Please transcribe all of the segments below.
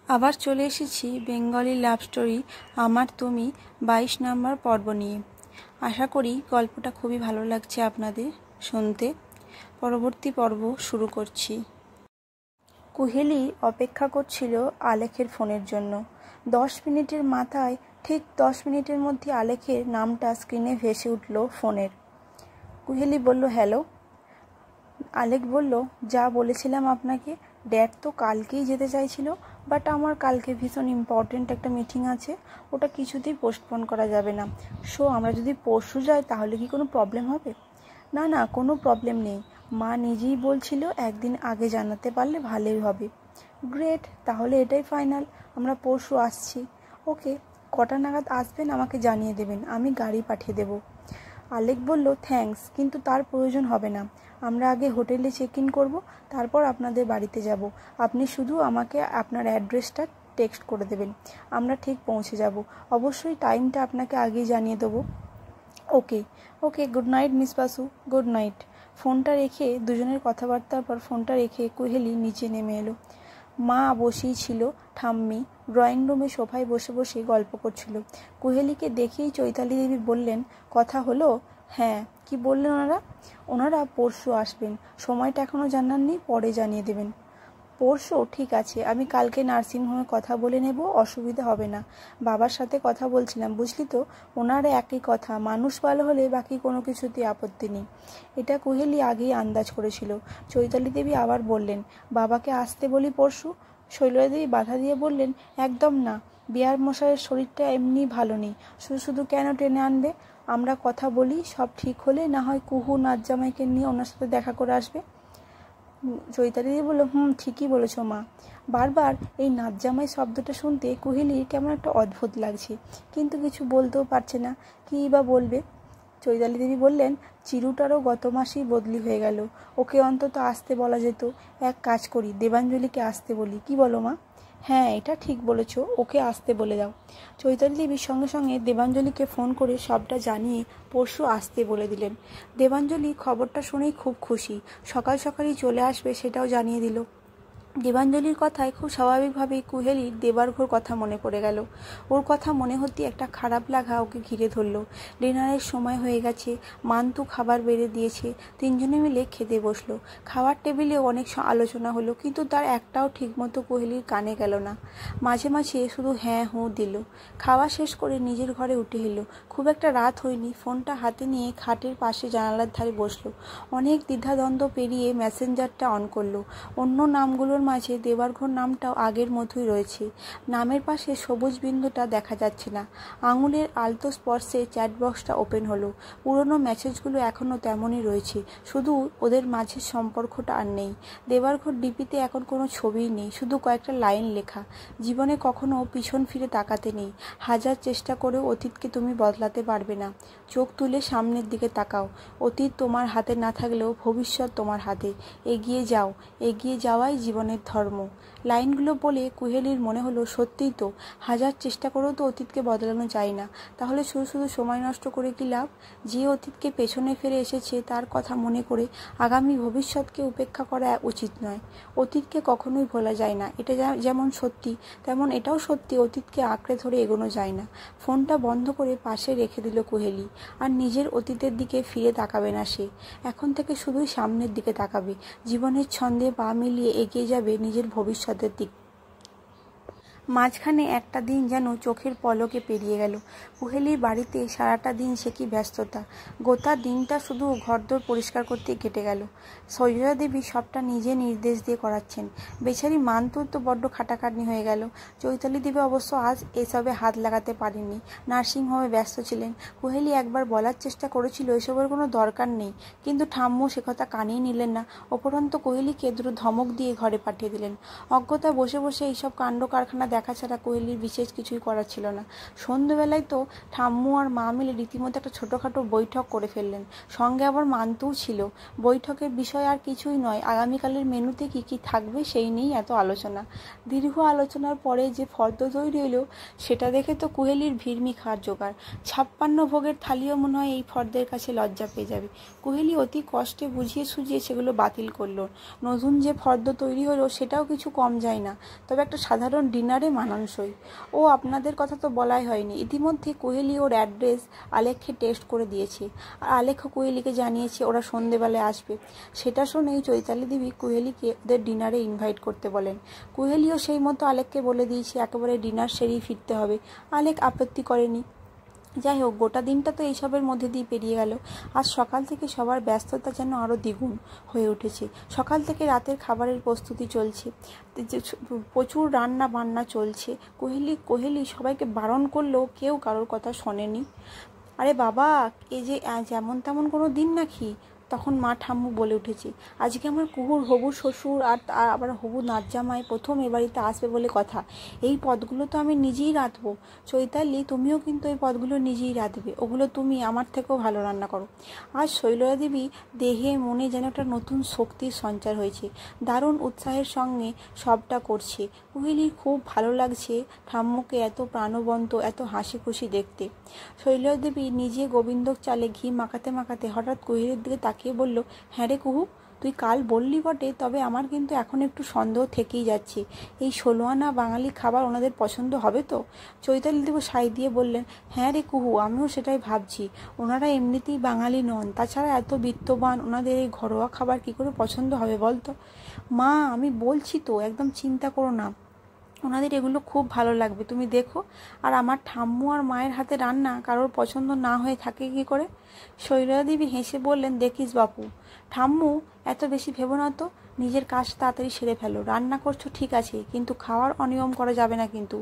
আবার চলে এসেছি বেঙ্গলি লাভ স্টোরি আমার তুমি 22 নম্বর পর্ব নিয়ে। আশা করি গল্পটা খুবই ভালো লাগছে আপনাদের শুনতে। পরবর্তী পর্ব শুরু করছি। কুহেলি অপেক্ষা করছিল আলেখের ফোনের জন্য। 10 মিনিটের মাথায় ঠিক 10 মিনিটের মধ্যে আলেখের নামটা স্ক্রিনে ভেসে উঠল ফোনের। কুহেলি বলল, হ্যালো। আলেখ বলল, যা বলেছিলাম আপনাকে, ড্যাড তো কালকেই যেতে চাইছিল, বাট আমার কালকে ভীষণ ইম্পর্টেন্ট একটা মিটিং আছে, ওটা কিছুতেই পোস্টপোন করা যাবে না। সো আমরা যদি পরশু যাই তাহলে কি কোনো প্রবলেম হবে? না না, কোনো প্রবলেম নেই, মা নিজেই বলছিল একদিন আগে জানাতে পারলে ভালোই হবে। গ্রেট, তাহলে এটাই ফাইনাল, আমরা পরশু আসছি। ওকে, কটা নাগাদ আসবেন আমাকে জানিয়ে দেবেন, আমি গাড়ি পাঠিয়ে দেব। আলেক বলল, থ্যাঙ্কস, কিন্তু তার প্রয়োজন হবে না, আমরা আগে হোটেলে চেক ইন করবো, তারপর আপনাদের বাড়িতে যাব। আপনি শুধু আমাকে আপনার অ্যাড্রেসটা টেক্সট করে দেবেন, আমরা ঠিক পৌঁছে যাব। অবশ্যই টাইমটা আপনাকে আগেই জানিয়ে দেবো। Okay okay, good night miss Basu, good night. ফোনটা রেখে দুজনের কথাবার্তার পর ফোনটা রেখে কুহেলি নিচে নেমে এলো। মা বসেই ছিল, ঠাম্মি ড্রয়িং রুমে সোফায় বসে বসে গল্প করছিল। কুহেলিকে দেখেই চৈতালি দেবী বললেন, কথা হলো? হ্যাঁ। কি বললেন ওনারা? ওনারা পরশু আসবেন, সময়টা এখনও জানাননি, পরে জানিয়ে দেবেন। পরশু? ঠিক আছে, আমি কালকে নার্সিংহোমে কথা বলে নেব, অসুবিধা হবে না। বাবার সাথে কথা বলছিলাম, বুঝলি তো, ওনার একই কথা, মানুষ ভালো হলে বাকি কোনো কিছুতেই আপত্তি নেই। এটা কুহেলি আগেই আন্দাজ করেছিল। চৈতালি দেবী আবার বললেন, বাবাকে আসতে বলি পরশু? শৈলজা দেবী বাধা দিয়ে বললেন, একদম না, বিয়ার মশাইয়ের শরীরটা এমনি ভালো নেই, শুধু শুধু কেন টেনে আনবে? আমরা কথা বলি, সব ঠিক হলে না হয় কুহু নাজ্জামাইকে নিয়ে ওনার সাথে দেখা করে আসবে। চৈতালি দেবী বলল, ঠিকই বলেছ মা। বারবার এই নাজ্জামাই শব্দটা শুনতে কুহেলির কেমন একটা অদ্ভুত লাগছে, কিন্তু কিছু বলতেও পারছে না, কী বা বলবে। চৈতালি দেবী বললেন, চিরুটারও গত মাসেই বদলি হয়ে গেল, ওকে অন্তত আসতে বলা যেত। এক কাজ করি, দেবাঞ্জলিকে আসতে বলি, কি বলো মা? হ্যাঁ, এটা ঠিক বলেছ, ওকে আসতে বলে দাও। চৈতালি দেবীর সঙ্গে সঙ্গে দেবাঞ্জলিকে ফোন করে সবটা জানিয়ে পরশু আসতে বলে দিলেন। দেবাঞ্জলি খবরটা শুনেই খুব খুশি, সকাল সকালই চলে আসবে সেটাও জানিয়ে দিল। দেবাঞ্জলির কথায় খুব স্বাভাবিকভাবেই কুহেলির দেবার্ঘর কথা মনে পড়ে গেল। ওর কথা মনে হতে একটা খারাপ লাগা ওকে ঘিরে ধরল। ডিনারের সময় হয়ে গেছে, মান্তু খাবার বেড়ে দিয়েছে, তিনজনে মিলে খেতে বসলো। খাওয়ার টেবিলে অনেক আলোচনা হলো, কিন্তু তার একটাও ঠিকমতো কুহেলির কানে গেল না। মাঝে মাঝে শুধু হ্যাঁ হুঁ দিল। খাওয়া শেষ করে নিজের ঘরে উঠে এলো। খুব একটা রাত হয়নি, ফোনটা হাতে নিয়ে খাটের পাশে জানালার ধারে বসলো। অনেক দ্বিধাদ্বন্দ্ব পেরিয়ে মেসেঞ্জারটা অন করলো। অন্য নামগুলোর মাঝে দেবার্ঘর নামটাও আগের মতোই রয়েছে। নামের পাশে সবুজ বিন্দুটা দেখা যাচ্ছে না। আঙুলের আলতো স্পর্শে চ্যাটবক্সটা ওপেন হলো। পুরনো মেসেজগুলো এখনও তেমনই রয়েছে, শুধু ওদের মাঝের সম্পর্কটা আর নেই। দেবার্ঘর ডিপিতে এখন কোনো ছবিই নেই, শুধু কয়েকটা লাইন লেখা, জীবনে কখনো পিছন ফিরে তাকাতে নেই, হাজার চেষ্টা করেও অতীতকে তুমি বদলাতে পারবে না, চোখ তুলে সামনের দিকে তাকাও, অতীত তোমার হাতে না থাকলেও ভবিষ্যৎ তোমার হাতে, এগিয়ে যাও, এগিয়ে যাওয়াই জীবনের ধর্ম। লাইনগুলো বলে কুহেলির মনে হলো, সত্যিই তো, হাজার চেষ্টা করেও তো অতীতকে বদলানো যায় না, তাহলে শুধু শুধু সময় নষ্ট করে কি লাভ? যে অতীতকে পেছনে ফিরে এসেছে তার কথা মনে করে আগামী ভবিষ্যৎকে উপেক্ষা করা উচিত নয়। অতীতকে কখনোই ভোলা যায় না, এটা যেমন সত্যি তেমন এটাও সত্যি, অতীতকে আঁকড়ে ধরে এগোনো যায় না। ফোনটা বন্ধ করে পাশে রেখে দিল কুহেলি। আর নিজের অতীতের দিকে ফিরে তাকাবে না সে, এখন থেকে শুধুই সামনের দিকে তাকাবে, জীবনের ছন্দে পা মিলিয়ে এগিয়ে যাবে নিজের ভবিষ্যতের দিক। মাঝখানে একটা দিন যেন চোখের পলকে পেরিয়ে গেল। কুহেলির বাড়িতে সারাটা দিন সে কি ব্যস্ততা, গোটা দিনটা শুধু ঘরদোর পরিষ্কার করতেই কেটে গেল। শৈলজা দেবী সবটা নিজে নির্দেশ দিয়ে করাচ্ছেন। বেচারি মান্তুর তো বড্ড খাটাখাটনি হয়ে গেল। চৈতালি দেবী অবশ্য আজ এসবে হাত লাগাতে পারেননি, নার্সিংহোমে ব্যস্ত ছিলেন। কুহেলি একবার বলার চেষ্টা করেছিল এসবের কোনো দরকার নেই, কিন্তু ঠাম্মু সে কথা কানেই নিলেন না। উপরন্ত কুহেলিকে দুটো ধমক দিয়ে ঘরে পাঠিয়ে দিলেন। অজ্ঞতা বসে বসে এইসব কাণ্ড কারখানা দেখা ছাড়া কোহেলির বিশেষ কিছুই করার ছিল না। সন্ধ্যেবেলায় তো ঠাম্মু আর মা মিলে রীতিমতো একটা ছোটোখাটো বৈঠক করে ফেললেন, সঙ্গে আবার মান্তুও ছিল। বৈঠকের বিষয় আর কিছুই নয়, আগামীকালের মেনুতে কি কি থাকবে সেই নিয়েই এত আলোচনা। দীর্ঘ আলোচনার পরে যে ফর্দ তৈরি হলো সেটা দেখে তো কোহেলির ভিড়মি খাওয়ার জোগাড়। 56 ভোগের থালিও মনে হয় এই ফর্দের কাছে লজ্জা পেয়ে যাবে। কোহেলি অতি কষ্টে বুঝিয়ে সুঝিয়ে সেগুলো বাতিল করলো। নতুন যে ফর্দ তৈরি হলো সেটাও কিছু কম যায় না, তবে একটা সাধারণ ডিনারে মানানসই। ও আপনাদের কথা তো বলাই হয়নি, ইতিমধ্যে কোহেলি ওর অ্যাড্রেস আলেখকে টেক্সট করে দিয়েছে, আর আলেখও কোহেলিকে জানিয়েছে ওরা সন্ধেবেলায় আসবে। সেটা শুনেই চৈতালি দেবী কোহেলিকে ওদের ডিনারে ইনভাইট করতে বলেন। কোহেলিও সেই মতো আলেখকে বলে দিয়েছে একেবারে ডিনার সেরেই ফিরতে হবে। আলেখ আপত্তি করেনি। যাই হোক, গোটা দিনটা তো এইসবের মধ্যে দিয়ে পেরিয়ে গেল। আজ সকাল থেকে সবার ব্যস্ততা যেন আরও দ্বিগুণ হয়ে উঠেছে। সকাল থেকে রাতের খাবারের প্রস্তুতি চলছে, প্রচুর রান্না বান্না চলছে। কোহেলি সবাইকে বারণ করলেও কেউ কারোর কথা শোনেনি। আরে বাবা, এ যে যেমন তেমন কোনো দিন নাকি? তখন মা ঠাম্মু বলে উঠেছে, আজকে আমার কুহুর হবু শ্বশুর আর আবার হবু নাতজামাই প্রথম এ বাড়িতে আসবে বলে কথা। এই পদগুলো তো আমি নিজেই রাঁধবো। চৈতালি, তুমিও কিন্তু এই পদগুলো নিজেই রাঁধবে, ওগুলো তুমি আমার থেকেও ভালো রান্না করো। আজ শৈলজা দেবী দেহে মনে যেন একটা নতুন শক্তির সঞ্চার হয়েছে, দারুণ উৎসাহের সঙ্গে সবটা করছে। কোহেলির খুব ভালো লাগছে ঠাম্মুকে এত প্রাণবন্ত, এত হাসি খুশি দেখতে। শৈলজা দেবী নিজে গোবিন্দক চালে ঘি মাখাতে মাখাতে হঠাৎ কোহেলির দিকে তাকিয়ে বলল, হ্যাঁ রে কুহু, তুই কাল বললি বটে, তবে আমার কিন্তু এখন একটু সন্দেহ থেকেই যাচ্ছে। এই 16 আনা বাঙালি খাবার ওনাদের পছন্দ হবে তো? চৈতালি দেবী সাই দিয়ে বললেন, হ্যাঁ রে কুহু, আমিও সেটাই ভাবছি। ওনারা এমনিতেই বাঙালি নন, তাছাড়া এত বিত্তবান, ওনাদের এই ঘরোয়া খাবার কি করে পছন্দ হবে বলতো? মা, আমি বলছি তো, একদম চিন্তা করো না, ওনাদের এগুলো খুব ভালো লাগবে, তুমি দেখো। আর আমার ঠাম্মু আর মায়ের হাতে রান্না কারোর পছন্দ না হয়ে থাকে কি করে? শৈলজা দেবী হেসে বললেন, দেখিস বাপু, ঠাম্মু এত বেশি ভেবো না তো, নিজের কাজ তাড়াতাড়ি সেরে ফেলো। রান্না করছো ঠিক আছে, কিন্তু খাওয়ার অনিয়ম করা যাবে না কিন্তু।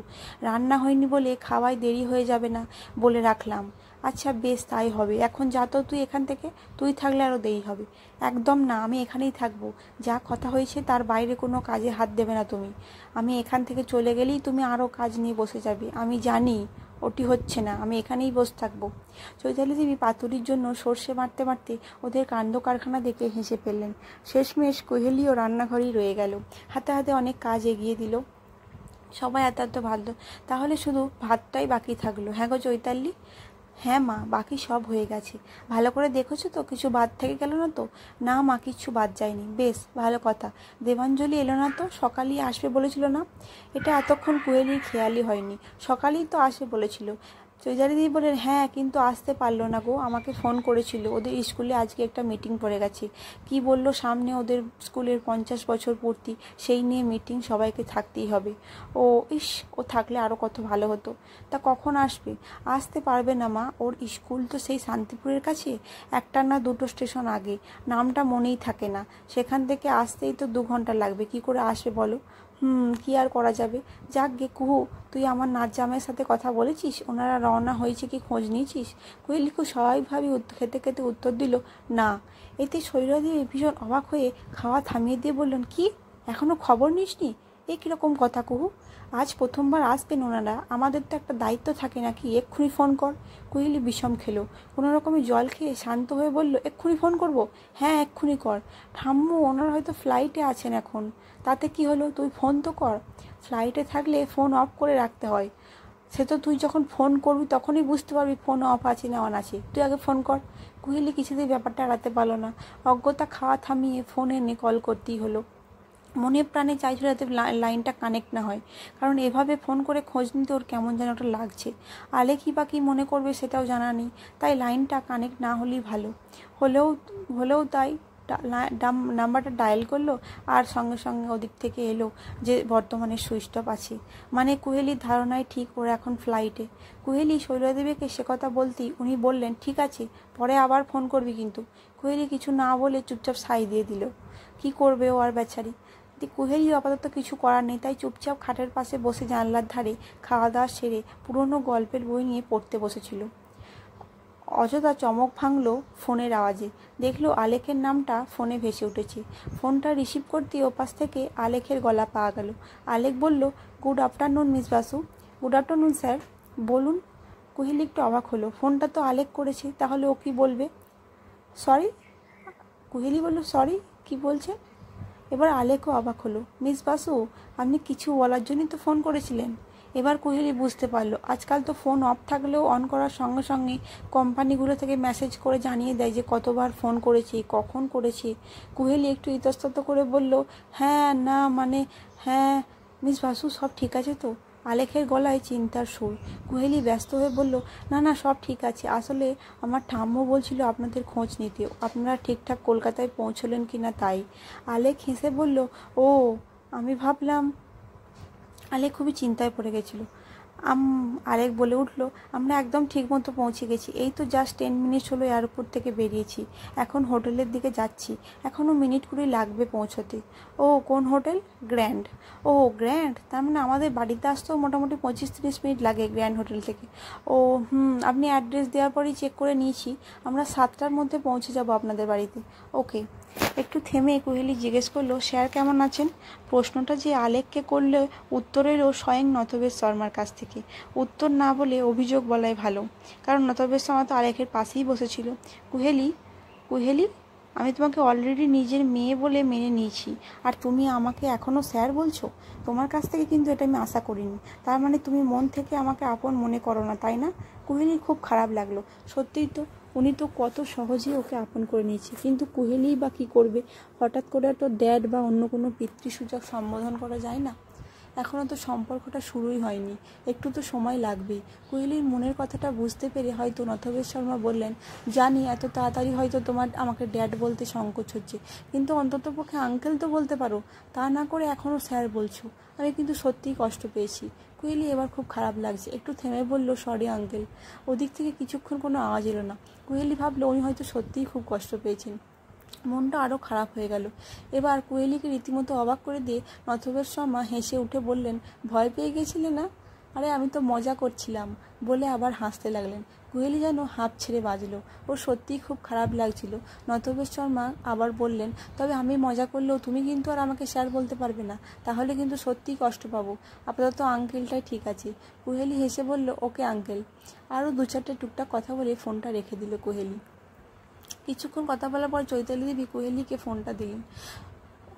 রান্না হয়নি বলে খাওয়ায় দেরি হয়ে যাবে না বলে রাখলাম। আচ্ছা বেশ, তাই হবে। এখন যা তো তুই এখান থেকে, তুই থাকলে আরও দেরি হবে। একদম না, আমি এখানেই থাকবো। যা কথা হয়েছে তার বাইরে কোনো কাজে হাত দেবে না তুমি। আমি এখান থেকে চলে গেলেই তুমি আরও কাজ নিয়ে বসে যাবে। আমি জানি ওটি হচ্ছে না, আমি এখানেই বসে থাকবো। চৈতালি দেবী পাতুরির জন্য সর্ষে মারতে মারতে ওদের কাণ্ড কারখানা দেখে হেসে ফেললেন। শেষমেশ কোহেলিও রান্নাঘরেই রয়ে গেল, হাতে হাতে অনেক কাজ এগিয়ে দিল। সবাই এত ভালো, তাহলে শুধু ভাতটাই বাকি থাকলো। হ্যাঁ গো চৈতালি? হ্যাঁ মা, বাকি সব হয়ে গেছে। ভালো করে দেখেছো তো, কিছু বাদ থেকে গেল না তো? না মা, কিচ্ছু বাদ যায়নি। বেশ ভালো কথা। দেবাঞ্জলি এলো না তো? সকালেই আসবে বলেছিল না? এটা এতক্ষণ কোহেলির খেয়ালই হয়নি, সকালেই তো আসবে বলেছিল। চৈতালি দিদি বলেন, হ্যাঁ, কিন্তু আসতে পারলো না গো, আমাকে ফোন করেছিল। ওদের স্কুলে আজকে একটা মিটিং পড়ে গেছে। কি বললো, সামনে ওদের স্কুলের 50 বছর পূর্তি, সেই নিয়ে মিটিং, সবাইকে থাকতেই হবে। ও ইস, ও থাকলে আরও কত ভালো হতো। তা কখন আসবে? আসতে পারবে না মা, ওর স্কুল তো সেই শান্তিপুরের কাছে, একটা না দুটো স্টেশন আগে, নামটা মনেই থাকে না। সেখান থেকে আসতেই তো 2 ঘন্টা লাগবে, কি করে আসবে বলো? কি আর করা যাবে। যাক গে কুহু, তুই আমার নাচ জামাইয়ের সাথে কথা বলেছিস? ওনারা রওনা হয়েছে কি খোঁজ নিয়েছিস? কোহেলি খুব স্বাভাবিকভাবে খেতে খেতে উত্তর দিল, না। এতে শৈলজা দেবী ভীষণ অবাক হয়ে খাওয়া থামিয়ে দিয়ে বললেন, কি, এখনো খবর নিসনি? এ কীরকম কথা কুহু? আজ প্রথমবার আসবেন ওনারা, আমাদের তো একটা দায়িত্ব থাকে নাকি? এক্ষুনি ফোন কর। কোহেলি বিষম খেলো, কোনো রকমে জল খেয়ে শান্ত হয়ে বলল, এক্ষুনি ফোন করব? হ্যাঁ, এক্ষুনি কর। ঠাম্মু, ওনারা হয়তো ফ্লাইটে আছেন এখন। তাতে কি হলো, তুই ফোন তো কর। ফ্লাইটে থাকলে ফোন অফ করে রাখতে হয়, সে তো তুই যখন ফোন করবি তখনই বুঝতে পারবি ফোন অফ আছে না অন আছে। তুই আগে ফোন কর। কোহেলি কিছুতেই ব্যাপারটা এড়াতে পারল না, অজ্ঞতা খাওয়া থামিয়ে ফোন এনে কল করতেই হলো। মনে প্রাণে চাইছিল যাতে লাইনটা কানেক্ট না হয়, কারণ এভাবে ফোন করে খোঁজ নিতে ওর কেমন যেন একটা লাগছে। আলেকি বা কী মনে করবে সেটাও জানা নেই, তাই লাইনটা কানেক্ট না হলেই ভালো। হলেও তাই নাম্বারটা ডায়াল করলো, আর সঙ্গে সঙ্গে ওদিক থেকে এলো যে বর্তমানে সুইচ অফ আছে। মানে কোহেলির ধারণায় ঠিক ওরা এখন ফ্লাইটে। কোহেলি শৈলজা দেবীকে সে কথা বলতেই উনি বললেন, ঠিক আছে, পরে আবার ফোন করবি কিন্তু। কোহেলি কিছু না বলে চুপচাপ সাই দিয়ে দিল। কি করবে ও আর বেচারি। কোহেলি আপাতত কিছু করার নেই, তাই চুপচাপ খাটের পাশে বসে জানলার ধারে খাওয়া দাওয়া সেরে পুরনো গল্পের বই নিয়ে পড়তে বসেছিল। অযথা চমক ভাঙল ফোনের আওয়াজে। দেখলো আলেখের নামটা ফোনে ভেসে উঠেছে। ফোনটা রিসিভ করতে ওপাশ থেকে আলেখের গলা পাওয়া গেল। আলেখ বলল, good afternoon miss Basu. Good afternoon sir, বলুন। কুহেলি একটু অবাক হলো, ফোনটা তো আলেখ করেছে, তাহলে ও কি বলবে? সরি। কুহেলি বলল, সরি? কি বলছেন? এবার আলেখও অবাক হলো। মিস বাসু, আপনি কিছু বলার জন্যই তো ফোন করেছিলেন। এবার কুহেলি বুঝতে পারলো, আজকাল তো ফোন অফ থাকলেও অন করার সঙ্গে সঙ্গে কোম্পানিগুলো থেকে মেসেজ করে জানিয়ে দেয় যে কতবার ফোন করেছে, কখন করেছে। কুহেলি একটু ইতস্তত করে বলল, হ্যাঁ, না মানে হ্যাঁ মিস বাসু, সব ঠিক আছে তো? আলেখের গলায় চিন্তার সুর। কুহেলি ব্যস্ত হয়ে বলল, না না, সব ঠিক আছে। আসলে আমার ঠাম্মু বলছিল আপনাদের খোঁজ নিতে, আপনারা ঠিকঠাক কলকাতায় পৌঁছলেন কি না তাই। আলেখ হেসে বলল, ও, আমি ভাবলাম। আলেখ খুবই চিন্তায় পড়ে গেছিল। আলেখ বলে উঠল, আমরা একদম ঠিক মতো পৌঁছে গেছি। এই তো জাস্ট 10 মিনিট হলো এয়ারপোর্ট থেকে বেরিয়েছি। এখন হোটেলের দিকে যাচ্ছি। এখনও মিনিট 20 লাগবে পৌঁছতে। ও, কোন হোটেল? গ্র্যান্ড। ও, গ্র্যান্ড, তার মানে আমাদের বাড়িতে আসতেও মোটামুটি 25-30 মিনিট লাগে গ্র্যান্ড হোটেল থেকে। ও আপনি অ্যাড্রেস দেওয়ার পরেই চেক করে নিয়েছি। আমরা 7টার মধ্যে পৌঁছে যাব আপনাদের বাড়িতে। ওকে। একটু থেমে কুহেলি জিজ্ঞেস করলো, স্যার কেমন আছেন? প্রশ্নটা যে আলেখকে করলে উত্তর এলো স্বয়ং নতবেশ শর্মার কাছ থেকে। উত্তর না বলে অভিযোগ বলাই ভালো, কারণ নতবেশ শর্মা তো আলেখের পাশেই বসেছিল। কুহেলি, আমি তোমাকে অলরেডি নিজের মেয়ে বলে মেনে নিয়েছি, আর তুমি আমাকে এখনও স্যার বলছো? তোমার কাছ থেকে কিন্তু এটা আমি আশা করিনি। তার মানে তুমি মন থেকে আমাকে আপন মনে করো না, তাই না? কুহেলির খুব খারাপ লাগলো। সত্যিই তো, উনি তো কত সহজেই ওকে আপন করে নিয়েছে, কিন্তু কুহেলিই বা কী করবে? হঠাৎ করে তো ড্যাড বা অন্য কোনো পিতৃসূচক সম্বোধন করা যায় না। এখনও তো সম্পর্কটা শুরুই হয়নি, একটু তো সময় লাগবেই। কুহেলির মনের কথাটা বুঝতে পেরে হয়তো নতবেশ শর্মা বললেন, জানি এত তাড়াতাড়ি হয়তো তোমার আমাকে ড্যাড বলতে সংকোচ হচ্ছে, কিন্তু অন্ততপক্ষে আঙ্কেল তো বলতে পারো। তা না করে এখনও স্যার বলছো। আমি কিন্তু সত্যিই কষ্ট পেয়েছি। কুহেলি এবার খুব খারাপ লাগছে। একটু থেমে বলল, সরি আঙ্কেল। ওদিক থেকে কিছুক্ষণ কোনো আওয়াজ এলো না। কুহেলি ভাবলো উনি হয়তো সত্যিই খুব কষ্ট পেয়েছেন। মনটা আরও খারাপ হয়ে গেল। এবার কুহেলিকে রীতিমতো অবাক করে দিয়ে নতবেশ শর্মা হেসে উঠে বললেন, ভয় পেয়ে গেছিলে না? আরে আমি তো মজা করছিলাম, বলে আবার হাসতে লাগলেন। কুহেলি যেন হাঁপ ছেড়ে বাজলো। ওর সত্যিই খুব খারাপ লাগছিল। নতবেশ শর্মা আবার বললেন, তবে আমি মজা করলেও তুমি কিন্তু আর আমাকে স্যার বলতে পারবে না, তাহলে কিন্তু সত্যিই কষ্ট পাবো। আপাতত আঙ্কেলটাই ঠিক আছে। কুহেলি হেসে বলল, ওকে আঙ্কেল। আরও 2-4টে টুকটাক কথা বলে ফোনটা রেখে দিল কুহেলি। কিছুক্ষণ কথা বলার পর চৈতালি দেবী কুহেলিকে ফোনটা দিলেন।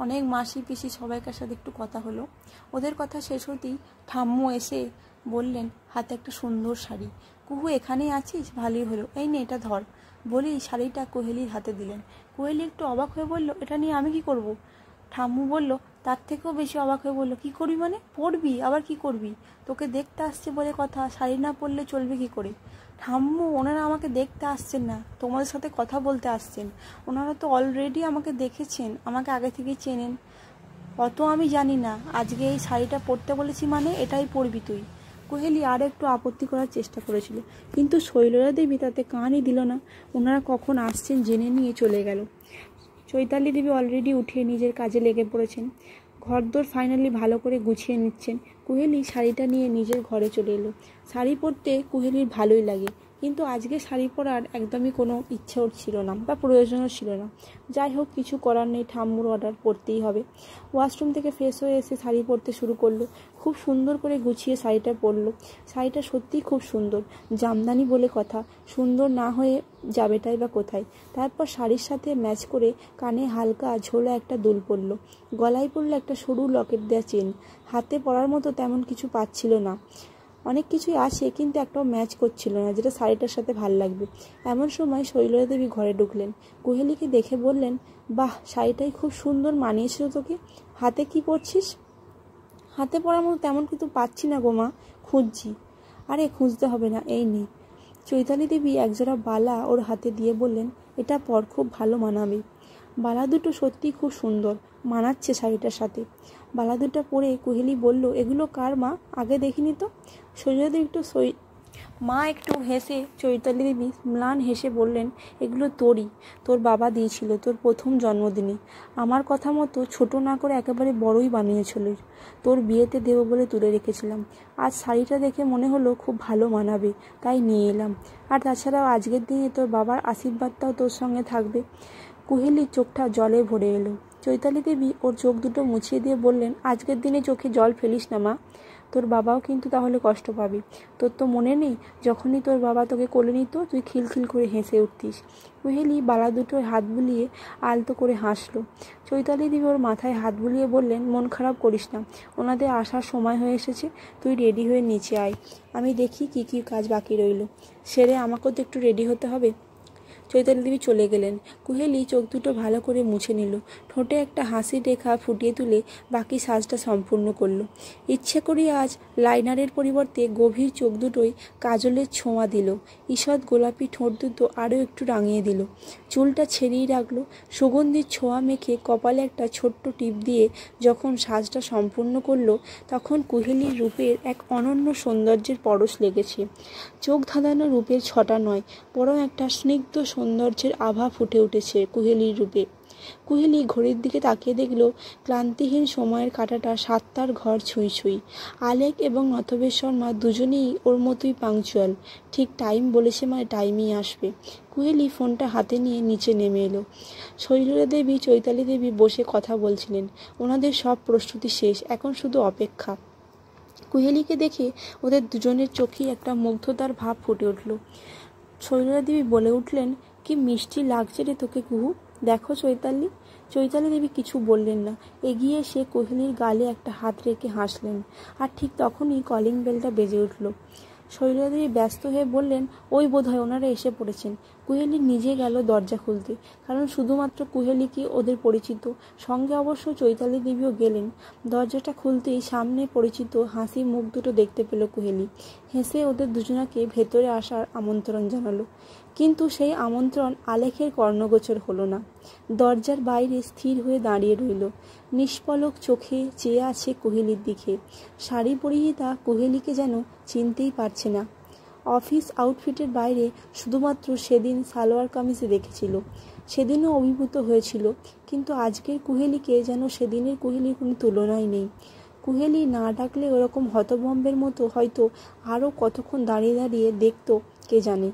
অনেক মাসি পিসি সবাইকার সাথে একটু কথা হলো। ওদের কথা শেষ হতেই ঠাম্মু এসে বললেন, হাতে একটা সুন্দর শাড়ি। কুহু, এখানেই আছিস? ভালোই হলো, এই নে এটা ধর। বলেই শাড়িটা কুহেলির হাতে দিলেন। কুহেলি একটু অবাক হয়ে বলল, এটা নিয়ে আমি কি করব? ঠাম্মু বলল, তার থেকেও বেশি অবাক হয়ে বলল, কী করবি মানে? পরবি? আবার কি করবি? তোকে দেখতে আসছে বলে কথা, শাড়ি না পরলে চলবে কি করে? ঠাম্মু, ওনারা আমাকে দেখতে আসছেন না, তোমাদের সাথে কথা বলতে আসছেন। ওনারা তো অলরেডি আমাকে দেখেছেন, আমাকে আগে থেকেই চেনেন। অত আমি জানি না, আজকে এই শাড়িটা পরতে বলেছি মানে এটাই পরবি তুই। কুহেলি আর একটু আপত্তি করার চেষ্টা করেছিল, কিন্তু শৈলজা দেবী তাতে কানই দিল না। ওনারা কখন আসছেন জেনে নিয়ে চলে গেল। চৈতালি দেবী অলরেডি উঠে নিজের কাজে লেগে পড়েছেন। ঘরদোর ফাইনালি ভালো করে গুছিয়ে নিচ্ছেন। কুহেলি শাড়িটা নিয়ে নিজের ঘরে চলে এলো। শাড়ি পরতে কুহেলির ভালোই লাগে, কিন্তু আজকে শাড়ি পরার একদমই কোনো ইচ্ছে ওর ছিল না বা প্রয়োজনও ছিল না। যাই হোক, কিছু করার নেই, ঠাম্মুর অর্ডার পরতেই হবে। ওয়াশরুম থেকে ফ্রেশ হয়ে এসে শাড়ি পরতে শুরু করলো। খুব সুন্দর করে গুছিয়ে শাড়িটা পরলো। শাড়িটা সত্যিই খুব সুন্দর, জামদানি বলে কথা, সুন্দর না হয়ে যাবেটাই বা কোথায়। তারপর শাড়ির সাথে ম্যাচ করে কানে হালকা ঝোলা একটা দুল পরলো। গলায় পরলো একটা সরু লকেট দেওয়া চেন। হাতে পরার মতো তেমন কিছু পাচ্ছিল না। অনেক কিছুই আছে, কিন্তু একটাও ম্যাচ করছিল না যেটা শাড়িটার সাথে ভাল লাগবে। এমন সময় শৈলজা দেবী ঘরে ঢুকলেন। কুহেলিকে দেখে বললেন, বাহ, শাড়িটাই খুব সুন্দর মানিয়েছিল তোকে। হাতে কি পরছিস? হাতে পরার মতো তেমন কিছু পাচ্ছি না গো মা, খুঁজছি। আরে খুঁজতে হবে না, এই নে। চৈতালি দেবী একজোড়া বালা ওর হাতে দিয়ে বললেন, এটা পর, খুব ভালো মানাবে। বালা দুটো সত্যিই খুব সুন্দর, মানাচ্ছে শাড়িটার সাথে। বালা দুটো পরে কুহেলি বলল, এগুলো কার মা? আগে দেখিনি তো। শৈলজা দেবী একটু মা একটু হেসে চৈতালি দেবী ম্লান হেসে বললেন, এগুলো তোরই, তোর বাবা দিয়েছিল তোর প্রথম জন্মদিনে। আমার কথা মতো ছোট না করে একেবারে বড়ই বানিয়েছিল। তোর বিয়েতে দেবো বলে তুলে রেখেছিলাম। আজ শাড়িটা দেখে মনে হলো খুব ভালো মানাবে, তাই নিয়ে এলাম। আর তাছাড়াও আজকের দিনে তোর বাবার আশীর্বাদটাও তোর সঙ্গে থাকবে। কুহেলির চোখটা জলে ভরে এলো। চৈতালি দেবী ওর চোখ দুটো মুছিয়ে দিয়ে বললেন, আজকের দিনে চোখে জল ফেলিস না মা, তোর বাবাও কিন্তু তাহলে কষ্ট পাবে। তোর তো মনে নেই যখনই তোর বাবা তোকে কোলে নিত তুই খিলখিল করে হেসে উঠতিস। কুহেলি বালা দুটোয় হাত বুলিয়ে আলতো করে হাসলো। চৈতালি দেবী ওর মাথায় হাত বুলিয়ে বললেন, মন খারাপ করিস না, ওনাদের আসার সময় হয়ে এসেছে, তুই রেডি হয়ে নিচে আয়, আমি দেখি কি কি কাজ বাকি রইল, সেরে আমাকেও তো একটু রেডি হতে হবে। চৈতালি দেবী চলে গেলেন। কুহেলি চোখ দুটো ভালো করে মুছে নিল, ঠোঁটে একটা হাসির রেখা ফুটিয়ে তুলে বাকি সাজটা সম্পূর্ণ করলো। ইচ্ছে করি আজ লাইনারের পরিবর্তে গভীর চোখ দুটোই কাজলের ছোঁয়া দিল। ঈষৎ গোলাপি ঠোঁট দুটো আরও একটু রাঙিয়ে দিল। চুলটা ছেড়েই রাখলো। সুগন্ধির ছোঁয়া মেখে কপালে একটা ছোট্ট টিপ দিয়ে যখন সাজটা সম্পূর্ণ করলো, তখন কুহেলির রূপের এক অনন্য সৌন্দর্যের পরশ লেগেছে। চোখ ধাঁধানো রূপের ছটা নয়, বরং একটা স্নিগ্ধ সৌন্দর্যের আভা ফুটে উঠেছে কুহেলির রূপে। কুহেলি ঘড়ির দিকে তাকিয়ে দেখল ক্লান্তিহীন সময়ের কাঁটাটা 7টার ঘর ছুঁই ছুঁই। আলেক এবং নথবেশ শর্মা দুজনেই ওর মতোই পাংচুয়াল। ঠিক টাইম বলেছে মানে টাইমেই আসবে। কুহেলি ফোনটা হাতে নিয়ে নিচে নেমে এলো। শৈলজা দেবী, চৈতালি দেবী বসে কথা বলছিলেন। ওনাদের সব প্রস্তুতি শেষ, এখন শুধু অপেক্ষা। কুহেলিকে দেখে ওদের দুজনের চোখেই একটা মুগ্ধতার ভাব ফুটে উঠল। শৈলজা দেবী বলে উঠলেন, কি মিষ্টি লাগছে রে তোকে কুহু, দেখো চৈতালি। চৈতালি দেবী কিছু বললেন না, এগিয়ে এসে কুহেলির গালে একটা হাত রেখে হাসলেন। আর ঠিক তখনই কলিং বেলটা বেজে উঠল। শৈলজা দেবী ব্যস্ত হয়ে বললেন, ওই বোধহয় ওনারা এসে পড়েছেন। কুহেলি নিজে গেল দরজা খুলতে, কারণ শুধুমাত্র কুহেলি কি ওদের পরিচিত, সঙ্গে অবশ্য চৈতালি দেবীও গেলেন। দরজাটা খুলতেই সামনে পরিচিত হাসি মুখ দুটো দেখতে পেল কুহেলি। হেসে ওদের দুজনাকে ভেতরে আসার আমন্ত্রণ জানালো। কিন্তু সেই আমন্ত্রণ আলেখের কর্ণগোচর হলো না। দরজার বাইরে স্থির হয়ে দাঁড়িয়ে রইল, নিষ্পলক চোখে চেয়ে আছে কুহেলির দিকে। শাড়ি পরিহিতা কুহেলিকে যেন চিনতেই পারছে না। অফিস আউটফিটের বাইরে শুধুমাত্র সেদিন সালোয়ার কামিজে দেখেছিল, সেদিনও অভিভূত হয়েছিল, কিন্তু আজকের কুহেলিকে যেন সেদিনের কুহেলির কোনো তুলনাই নেই। কুহেলি না ডাকলে ওরকম হতভম্বের মতো হয়তো আরও কতক্ষণ দাঁড়িয়ে দাঁড়িয়ে দেখত কে জানে।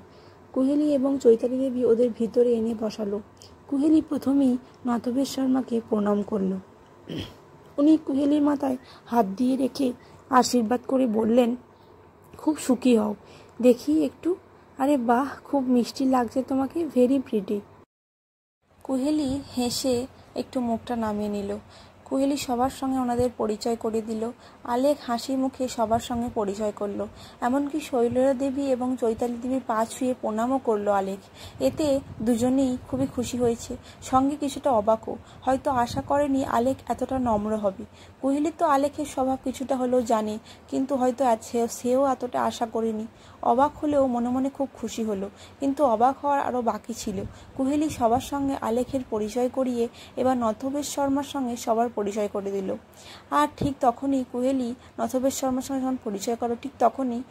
কুহেলি এবং চৈতালি দেবী ওদের ভিতরে এনে বসালো। কুহেলি প্রথমেই নথবেশ শর্মাকে প্রণাম করল। উনি কুহেলির মাথায় হাত দিয়ে রেখে আশীর্বাদ করে বললেন, খুব সুখী হও, দেখি একটু, আরে বাহ, খুব মিষ্টি লাগছে তোমাকে, ভেরি প্রিটি। কুহেলি হেসে একটু মুখটা নামিয়ে নিল। কুহেলি সবার সঙ্গে ওনাদের পরিচয় করে দিল। আলেক হাসি মুখে সবার সঙ্গে পরিচয় করলো। এমনকি শৈলজা দেবী এবং চৈতালি দেবীর পা ছুঁয়ে প্রণামও করলো আলেক। এতে দুজনেই খুবই খুশি হয়েছে, সঙ্গে কিছুটা অবাকও। হয়তো আশা করেনি আলেক এতটা নম্র হবে। কুহেলি তো আলেকের স্বভাব কিছুটা হলেও জানে, কিন্তু হয়তো সেও এতটা আশা করেনি। অবাক হলেও মনে মনে খুব খুশি হলো, কিন্তু অবাক হওয়ার আরও বাকি ছিল। কুহেলি সবার সঙ্গে আলেকের পরিচয় করিয়ে এবার নথবেশ শর্মার সঙ্গে সবার পরিচয় করে দিল। আর ঠিক তখনই কুহেলি নথবেশ শর্মার সঙ্গে যখন পরিচয় করলো, ঠিক তখনই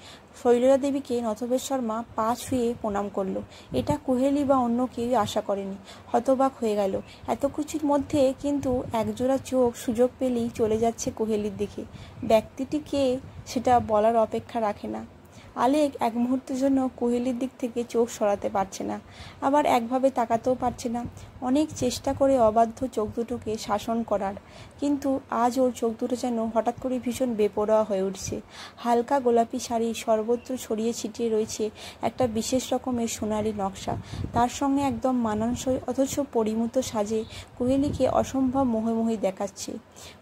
শৈলজা দেবীকে নথবেশ শর্মা পা ছুঁয়ে প্রণাম করলো। এটা কুহেলি বা অন্য কেউই আশা করেনি, হতবাক হয়ে গেল। এত কিছুর মধ্যে কিন্তু একজোড়া চোখ সুযোগ পেলেই চলে যাচ্ছে কুহেলির দিকে। ব্যক্তিটি কে সেটা বলার অপেক্ষা রাখে না। আলেক এক মুহূর্তের জন্য কুহেলির দিক থেকে চোখ সরাতে পারছে না, আবার একভাবে তাকাতেও পারছে না। অনেক চেষ্টা করে অবাধ্য চোখ দুটোকে শাসন করার, কিন্তু আজ ওর চোখ দুটো যেন হঠাৎ করে ভীষণ বেপরোয়া হয়ে উঠছে। হালকা গোলাপি শাড়ি সর্বত্র ছড়িয়ে ছিটিয়ে রয়েছে একটা বিশেষ রকমের সোনালি নকশা, তার সঙ্গে একদম মানানসই অথচ পরিমিত সাজে কুহেলিকে অসম্ভব মোহে দেখাচ্ছে।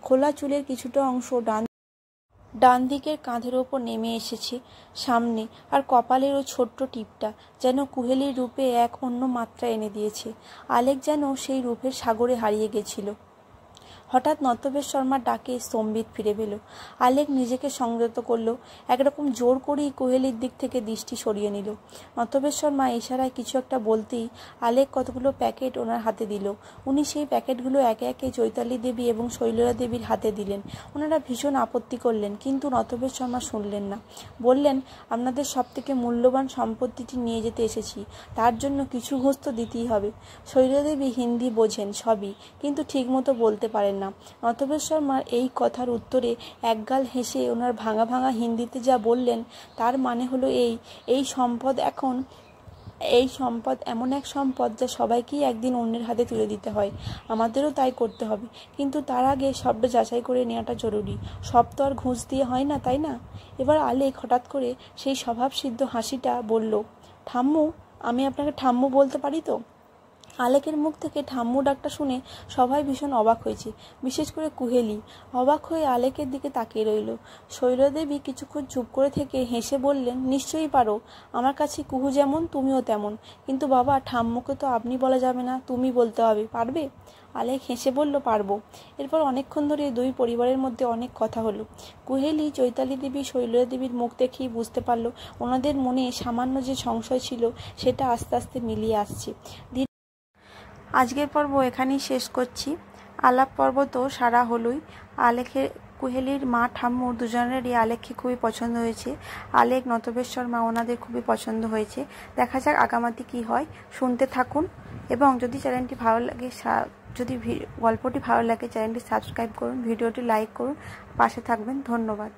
খোলা চুলের কিছুটা অংশ ডান দিকের কাঁধের ওপর নেমে এসেছে সামনে, আর কপালের ওই ছোট্ট টিপটা যেন কুহেলির রূপে এক অন্য মাত্রা এনে দিয়েছে। আলেক যেন সেই রূপের সাগরে হারিয়ে গেছিল। হঠাৎ নতবেশ শর্মার ডাকে স্তম্ভিত ফিরে পেল। আলেক নিজেকে সংযত করল, একরকম জোর করেই কুহেলির দিক থেকে দৃষ্টি সরিয়ে নিল। নতবেশ শর্মা ইশারায় কিছু একটা বলতেই আলেক কতগুলো প্যাকেট ওনার হাতে দিল। উনি সেই প্যাকেটগুলো একে একে চৈতালি দেবী এবং শৈলজা দেবীর হাতে দিলেন। ওনারা ভীষণ আপত্তি করলেন, কিন্তু নতবেশ শর্মা শুনলেন না। বললেন, আপনাদের সবথেকে মূল্যবান সম্পত্তিটি নিয়ে যেতে এসেছি, তার জন্য কিছু ঘুষ তো দিতেই হবে। শৈলজা দেবী হিন্দি বোঝেন সবই, কিন্তু ঠিকমতো বলতে পারেন না। নতবেশ শর্মার এই কথার উত্তরে একগাল হেসে ওনার ভাঙা ভাঙা হিন্দিতে যা বললেন তার মানে হলো এই সম্পদ এমন এক সম্পদ যা সবাইকেই একদিন অন্যের হাতে তুলে দিতে হয়। আমাদেরও তাই করতে হবে, কিন্তু তার আগে সবটা যাচাই করে নেওয়াটা জরুরি। সব তো আর ঘুষ দিয়ে হয় না, তাই না? এবার আলেক হঠাৎ করে সেই স্বভাবসিদ্ধ হাসিটা বলল, ঠাম্মু, আমি আপনাকে ঠাম্মু বলতে পারি তো? আলেকের মুখ থেকে ঠাম্মু ডাকটা শুনে সবাই ভীষণ অবাক হয়েছে, বিশেষ করে কুহেলি। অবাক হয়ে আলেকের দিকে তাকিয়ে রইল। শৈলজা দেবী কিছুক্ষণ চুপ করে থেকে হেসে বললেন, নিশ্চয়ই পারো। আমার কাছে কুহু যেমন তুমিও তেমন। কিন্তু বাবা, ঠাম্মুকে তো আপনি বলা যাবে না, তুমি বলতে হবে। পারবে? আলেক হেসে বলল, পারবো। এরপর অনেকক্ষণ ধরে দুই পরিবারের মধ্যে অনেক কথা হলো। কুহেলি চৈতালি দেবী শৈলজা দেবীর মুখ দেখেই বুঝতে পারল ওনাদের মনে সামান্য যে সংশয় ছিল সেটা আস্তে আস্তে মিলিয়ে আসছে। আজকের পর্ব এখানেই শেষ করছি। আলাপ পর্ব তো সারা হলোই। আলেকের কুহেলির মা ঠাম্মু দুজনেরই আলেককে খুবই পছন্দ হয়েছে। আলেক, নতবেশ শর্মা ওনাদের খুবই পছন্দ হয়েছে। দেখা যাক আগামাতে কি হয়। শুনতে থাকুন, এবং যদি চ্যানেলটি ভালো লাগে, যদি গল্পটি ভালো লাগে চ্যানেলটি সাবস্ক্রাইব করুন, ভিডিওটি লাইক করুন, পাশে থাকবেন। ধন্যবাদ।